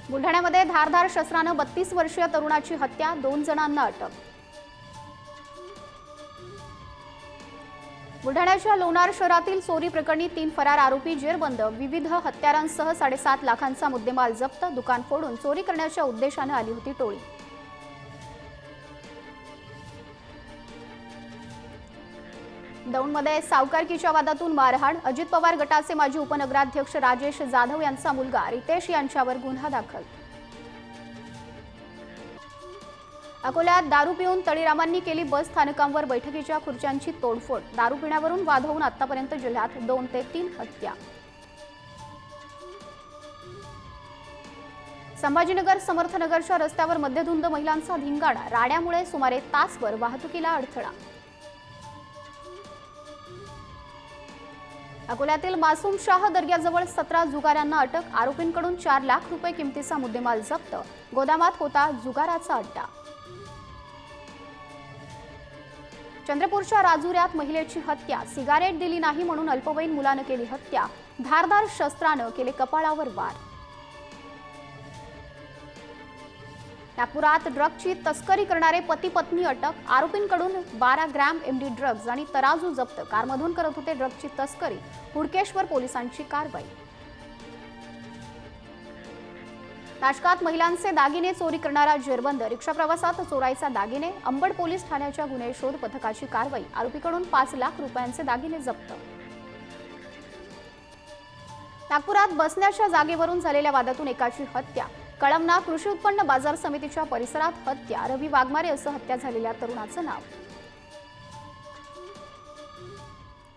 बुलढाण्यामध्ये धारदार शस्त्रानं 32 वर्षीय तरुणाची हत्या, 2 जणांना अटक। बुलढाण्याच्या लोणार शहरातील चोरी प्रकरणी 3 फरार आरोपी जेरबंद, विविध हत्यारांसह 7.5 लाखांचा मुद्देमाल जप्त, दुकान फोडून चोरी करण्याच्या उद्देशाने आली होती टोळी। दौंडमध्ये सावकारकीच्या वादातून मारहाण, अजित पवार गटाचे माजी उपनगराध्यक्ष राजेश जाधव यांचा मुलगा रितेश यांच्यावर गुन्हा दाखल। अकोल्यात दारू पिऊन तळीरामांनी केली बस स्थानकांवर बैठकीच्या खुर्च्यांची तोडफोड, दारू पिण्यावरून वाद होऊन आतापर्यंत जिल्ह्यात 2 ते 3 हत्या। संभाजीनगर समर्थनगरच्या रस्त्यावर मध्यधुंद महिलांचा धिंगाणा, राड्यामुळे सुमारे तासभर वाहतुकीला अडथळा। अकोल्यातील मासूम शाह दर्ग्याजवळ 17 जुगाऱ्यांना अटक, आरोपींकडून 4 लाख रुपये किमतीचा मुद्देमाल जप्त, गोदामात होता जुगाराचा अड्डा। चंद्रपूरच्या राजुऱ्यात महिलेची हत्या, सिगारेट दिली नाही म्हणून अल्पवयीन मुलानं केली हत्या, धारदार शस्त्रानं केले कपाळावर वार। नागपुरात ड्रगची तस्करी करणारे पती पत्नी अटक, आरोपींकडून 12 ग्रॅम एमडी ड्रग्ज आणि तराजू जप्त, कारमधून करत होते ड्रगची तस्करी, हुडकेश्वर पोलिसांची कारवाई। नाशकात महिलांचे दागिने चोरी करणारा जेरबंद, रिक्षा प्रवासात चोरायचा दागिने, अंबड पोलीस ठाण्याच्या गुन्हे शोध पथकाची कारवाई, आरोपीकडून 5 लाख रुपयांचे दागिने जप्त। नागपुरात बसण्याच्या जागेवरून झालेल्या वादातून एकाची हत्या, कळमना कृषी उत्पन्न बाजार समितीच्या परिसरात हत्या, रवी वाघमारे असं हत्या झालेल्या तरुणाचं नाव।